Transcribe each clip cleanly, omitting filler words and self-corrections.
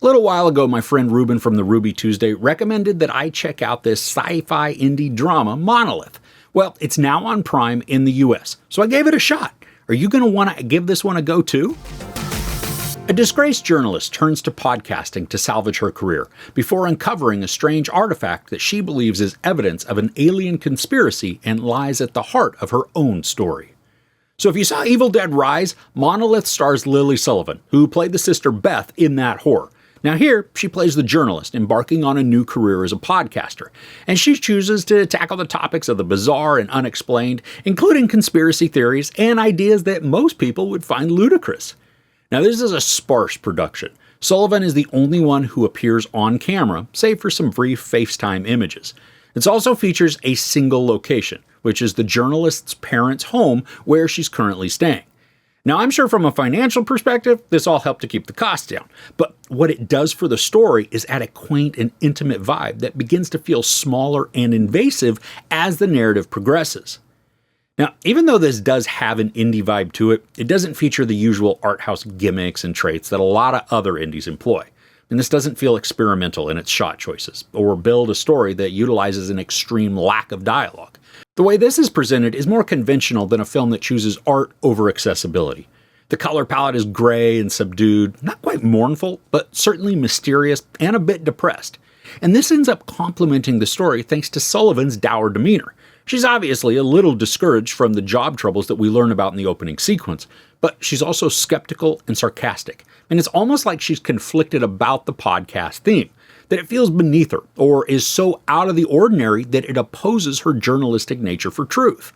A little while ago, my friend Ruben from the Ruby Tuesday recommended that I check out this sci-fi indie drama, Monolith. Well, it's now on Prime in the US, so I gave it a shot. Are you going to want to give this one a go too? A disgraced journalist turns to podcasting to salvage her career before uncovering a strange artifact that she believes is evidence of an alien conspiracy and lies at the heart of her own story. So if you saw Evil Dead Rise, Monolith stars Lily Sullivan, who played the sister Beth in that horror. Now here, she plays the journalist embarking on a new career as a podcaster, and she chooses to tackle the topics of the bizarre and unexplained, including conspiracy theories and ideas that most people would find ludicrous. Now this is a sparse production. Sullivan is the only one who appears on camera, save for some brief FaceTime images. It also features a single location, which is the journalist's parents' home where she's currently staying. Now, I'm sure from a financial perspective, this all helped to keep the costs down, but what it does for the story is add a quaint and intimate vibe that begins to feel smaller and invasive as the narrative progresses. Now, even though this does have an indie vibe to it, it doesn't feature the usual art house gimmicks and traits that a lot of other indies employ. And this doesn't feel experimental in its shot choices, or build a story that utilizes an extreme lack of dialogue. The way this is presented is more conventional than a film that chooses art over accessibility. The color palette is gray and subdued, not quite mournful, but certainly mysterious and a bit depressed. And this ends up complementing the story thanks to Sullivan's dour demeanor. She's obviously a little discouraged from the job troubles that we learn about in the opening sequence, but she's also skeptical and sarcastic. And it's almost like she's conflicted about the podcast theme, that it feels beneath her or is so out of the ordinary that it opposes her journalistic nature for truth.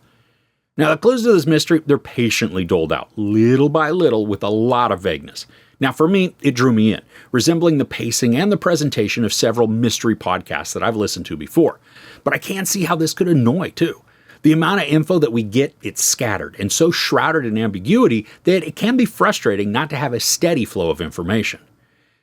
Now, the clues to this mystery, they're patiently doled out, little by little, with a lot of vagueness. Now, for me, it drew me in, resembling the pacing and the presentation of several mystery podcasts that I've listened to before. But I can see how this could annoy, too. The amount of info that we get, it's scattered and so shrouded in ambiguity that it can be frustrating not to have a steady flow of information.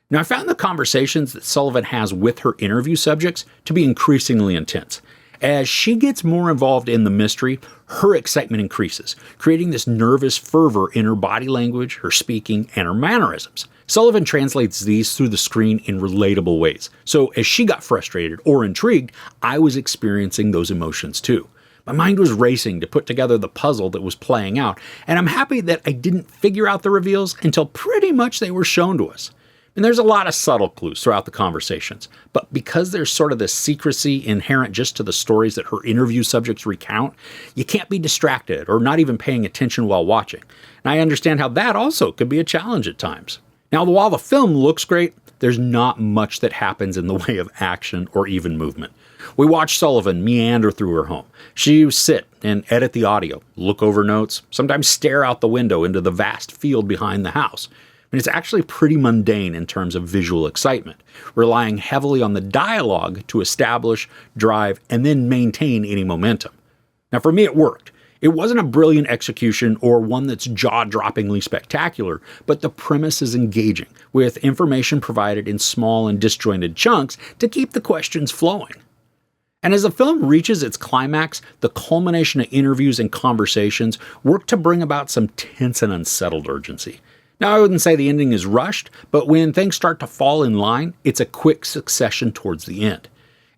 Now, I found the conversations that Sullivan has with her interview subjects to be increasingly intense. As she gets more involved in the mystery, her excitement increases, creating this nervous fervor in her body language, her speaking, and her mannerisms. Sullivan translates these through the screen in relatable ways. So as she got frustrated or intrigued, I was experiencing those emotions too. My mind was racing to put together the puzzle that was playing out, and I'm happy that I didn't figure out the reveals until pretty much they were shown to us. And there's a lot of subtle clues throughout the conversations, but because there's sort of this secrecy inherent just to the stories that her interview subjects recount, you can't be distracted or not even paying attention while watching. And I understand how that also could be a challenge at times. Now, while the film looks great, there's not much that happens in the way of action or even movement. We watch Sullivan meander through her home. She would sit and edit the audio, look over notes, sometimes stare out the window into the vast field behind the house. And it's actually pretty mundane in terms of visual excitement, relying heavily on the dialogue to establish, drive, and then maintain any momentum. Now, for me, it worked. It wasn't a brilliant execution or one that's jaw-droppingly spectacular, but the premise is engaging, with information provided in small and disjointed chunks to keep the questions flowing. And as the film reaches its climax, the culmination of interviews and conversations work to bring about some tense and unsettled urgency. Now, I wouldn't say the ending is rushed, but when things start to fall in line, it's a quick succession towards the end.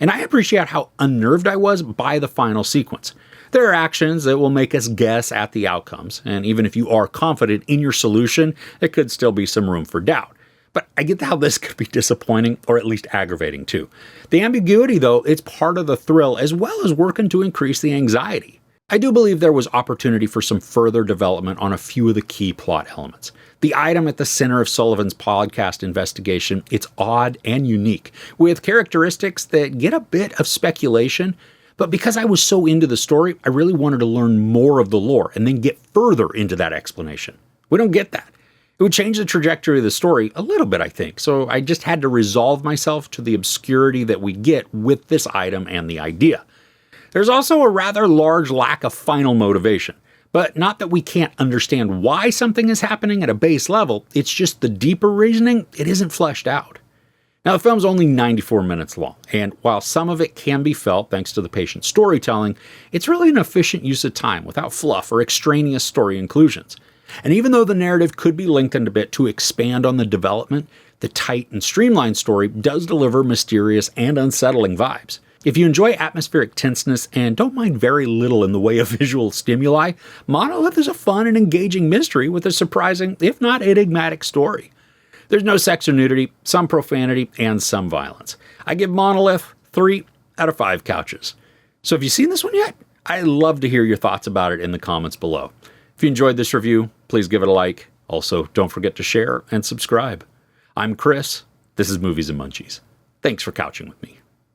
And I appreciate how unnerved I was by the final sequence. There are actions that will make us guess at the outcomes, and even if you are confident in your solution, there could still be some room for doubt. But I get how this could be disappointing, or at least aggravating too. The ambiguity, though, it's part of the thrill as well as working to increase the anxiety. I do believe there was opportunity for some further development on a few of the key plot elements. The item at the center of Sullivan's podcast investigation, it's odd and unique, with characteristics that get a bit of speculation, but because I was so into the story, I really wanted to learn more of the lore and then get further into that explanation. We don't get that. It would change the trajectory of the story a little bit, I think, so I just had to resolve myself to the obscurity that we get with this item and the idea. There's also a rather large lack of final motivation. But not that we can't understand why something is happening at a base level, it's just the deeper reasoning, it isn't fleshed out. Now, the film's only 94 minutes long, and while some of it can be felt thanks to the patient storytelling, it's really an efficient use of time without fluff or extraneous story inclusions. And even though the narrative could be lengthened a bit to expand on the development, The tight and streamlined story does deliver mysterious and unsettling vibes. If you enjoy atmospheric tenseness and don't mind very little in the way of visual stimuli, Monolith is a fun and engaging mystery with a surprising, if not enigmatic, story. There's no sex or nudity, some profanity, and some violence. I give Monolith 3 out of 5 couches. So have you seen this one yet? I'd love to hear your thoughts about it in the comments below. If you enjoyed this review, please give it a like. Also, don't forget to share and subscribe. I'm Chris. This is Movies and Munchies. Thanks for couching with me.